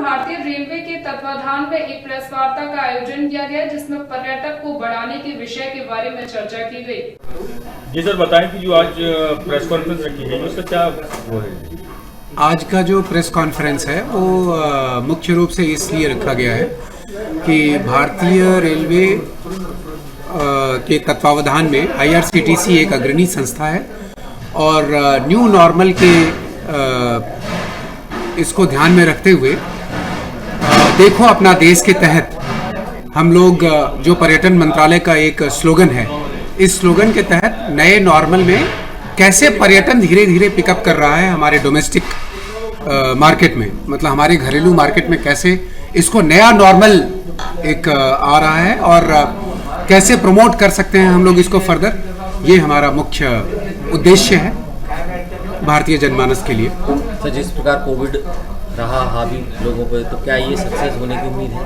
भारतीय रेलवे के तत्वाधान में एक प्रेस वार्ता का आयोजन किया गया, जिसमें पर्यटक को बढ़ाने के विषय के बारे में चर्चा की गई। जी सर, बताएं कि जो आज प्रेस कॉन्फ्रेंस रखी गई उसका क्या वो है? आज का जो प्रेस कॉन्फ्रेंस है वो मुख्य रूप से इसलिए रखा गया है कि भारतीय रेलवे के तत्वावधान में IRCTC एक अग्रणी संस्था है और न्यू नॉर्मल के इसको ध्यान में रखते हुए देखो अपना देश के तहत हम लोग जो पर्यटन मंत्रालय का एक स्लोगन है, इस स्लोगन के तहत नए नॉर्मल में कैसे पर्यटन धीरे धीरे पिकअप कर रहा है हमारे डोमेस्टिक मार्केट में, मतलब हमारे घरेलू मार्केट में कैसे इसको नया नॉर्मल एक आ रहा है और कैसे प्रमोट कर सकते हैं हम लोग इसको फर्दर, ये हमारा मुख्य उद्देश्य है भारतीय जनमानस के लिए। सर, जिस प्रकार कोविड रहा हावी लोगों पर, तो क्या ये सक्सेस होने की उम्मीद है?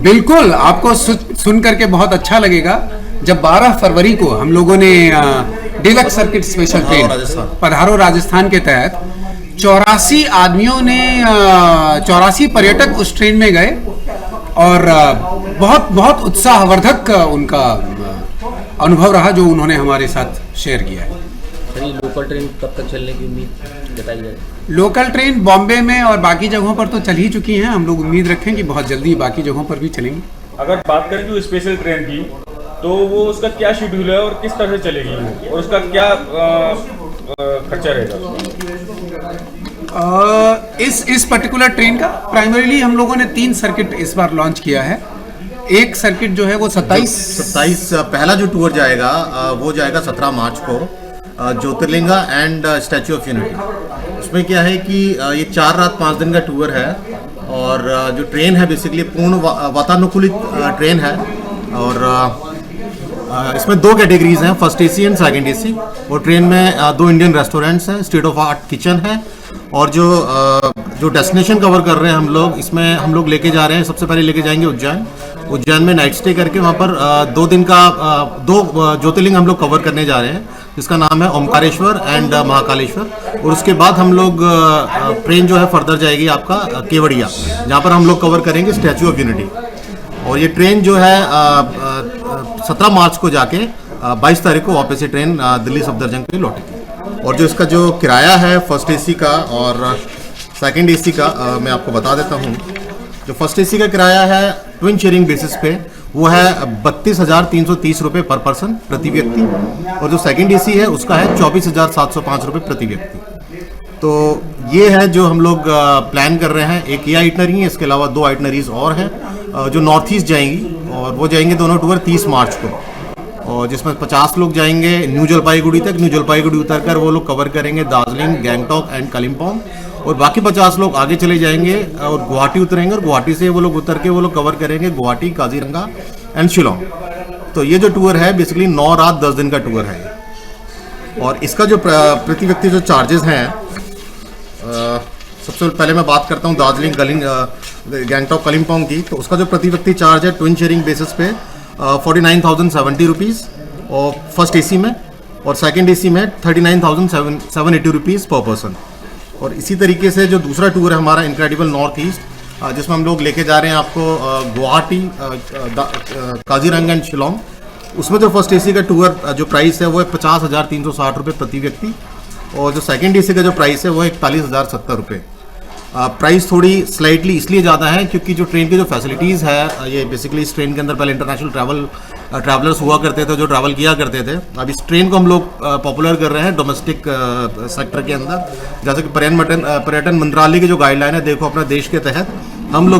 बिल्कुल, आपको सुन करके बहुत अच्छा लगेगा जब 12 फरवरी को हम लोगों ने डिलक्स सर्किट स्पेशल ट्रेन पधारो राजस्थान के तहत 84 आदमियों ने 84 पर्यटक उस ट्रेन में गए और बहुत बहुत उत्साहवर्धक उनका अनुभव रहा जो उन्होंने हमारे साथ शेयर किया है। सर, लोकल ट्रेन कब तक चलने की उम्मीद जताई जाए? लोकल ट्रेन बॉम्बे में और बाकी जगहों पर तो चल ही चुकी हैं, हम लोग उम्मीद रखें कि बहुत जल्दी बाकी जगहों पर भी चलेंगी। अगर बात करें जो स्पेशल ट्रेन की, तो वो उसका क्या शेड्यूल है और किस तरह से चलेगी और उसका क्या खर्चा रहेगा? इस पर्टिकुलर ट्रेन का प्राइमरीली हम लोगों ने 3 सर्किट इस बार लॉन्च किया है। एक सर्किट जो है वो 27 पहला जो टूर जाएगा वो जाएगा 17 मार्च को jyotirlinga and statue of unity. उसमें क्या है कि ये 4 रात 5 दिन का टूर है और जो ट्रेन है बेसिकली पूर्ण वातानुकूलित ट्रेन है और इसमें 2 कैटेगरीज हैं, first AC and second AC। और ट्रेन में 2 इंडियन रेस्टोरेंट्स हैं, स्टेट ऑफ आर्ट किचन है और जो डेस्टिनेशन कवर कर रहे हैं हम लोग, इसमें हम लोग लेके जा रहे हैं, सबसे पहले लेके जाएंगे उज्जैन में नाइट स्टे करके वहाँ पर 2 दिन का 2 ज्योतिर्लिंग हम लोग कवर करने जा रहे हैं, जिसका नाम है ओमकारेश्वर एंड महाकालेश्वर। और उसके बाद हम लोग ट्रेन जो है फर्दर जाएगी आपका केवड़िया, जहाँ पर हम लोग कवर करेंगे स्टैच्यू ऑफ यूनिटी। और ये ट्रेन जो है 17 मार्च को जाके 22 तारीख को वापस ये ट्रेन दिल्ली सफदरजंग के लिए लौटेगी। और जो इसका जो किराया है फर्स्ट AC का और सेकंड AC का मैं आपको बता देता हूँ। जो फर्स्ट AC का किराया है ट्विन शेयरिंग बेसिस पे वो है 32,330 रुपये पर पर्सन प्रति व्यक्ति और जो सेकंड AC है उसका है 24,705 रुपये प्रति व्यक्ति। तो ये है जो हम लोग प्लान कर रहे हैं। एक ये आइटनरी है, इसके अलावा 2 आइटनरीज और हैं जो नॉर्थ ईस्ट जाएंगी और वो जाएंगे दोनों टूर 30 मार्च को, और जिसमें 50 लोग जाएंगे न्यू जलपाईगुड़ी तक। न्यू जलपाईगुड़ी उतरकर वो लोग कवर करेंगे दार्जिलिंग, गैंगटॉक एंड कालिम्पोंग, और बाकी 50 लोग आगे चले जाएंगे और गुवाहाटी उतरेंगे और गुवाहाटी से वो लोग उतर के वो लोग कवर करेंगे गुवाहाटी, काजीरंगा एंड शिलोंग। तो ये जो टूर है बेसिकली 9 रात 10 दिन का टूर है। और इसका जो प्रति व्यक्ति जो चार्जेस हैं, सबसे पहले मैं बात करता हूँ दार्जिलिंग, गैंगटॉक, कालिम्पोंग की। तो उसका जो प्रति व्यक्ति चार्ज है ट्विन शेयरिंग बेसिस पे 49,070 रुपीज़ और फर्स्ट AC में, और सेकंड AC में 39,780 रुपीज़ पर पर्सन। और इसी तरीके से जो दूसरा टूर है हमारा इनक्रेडिबल नॉर्थ ईस्ट, जिसमें हम लोग लेके जा रहे हैं आपको गुवाहाटी, काजीरंगा एंड शिलोंग, उसमें जो फर्स्ट AC का टूर जो प्राइस है वो है 50,360 रुपये प्रति व्यक्ति और जो सेकंड AC का जो प्राइस है वो है 41,070 रुपये। प्राइस थोड़ी स्लाइटली इसलिए ज़्यादा है क्योंकि जो ट्रेन की जो फैसिलिटीज़ है, ये बेसिकली इस ट्रेन के अंदर पहले इंटरनेशनल ट्रैवलर्स हुआ करते थे जो ट्रैवल किया करते थे। अब इस ट्रेन को हम लोग पॉपुलर कर रहे हैं डोमेस्टिक सेक्टर के अंदर, जैसे कि पर्यटन मंत्रालय की जो गाइडलाइन है, देखो अपना देश के तहत हम लोग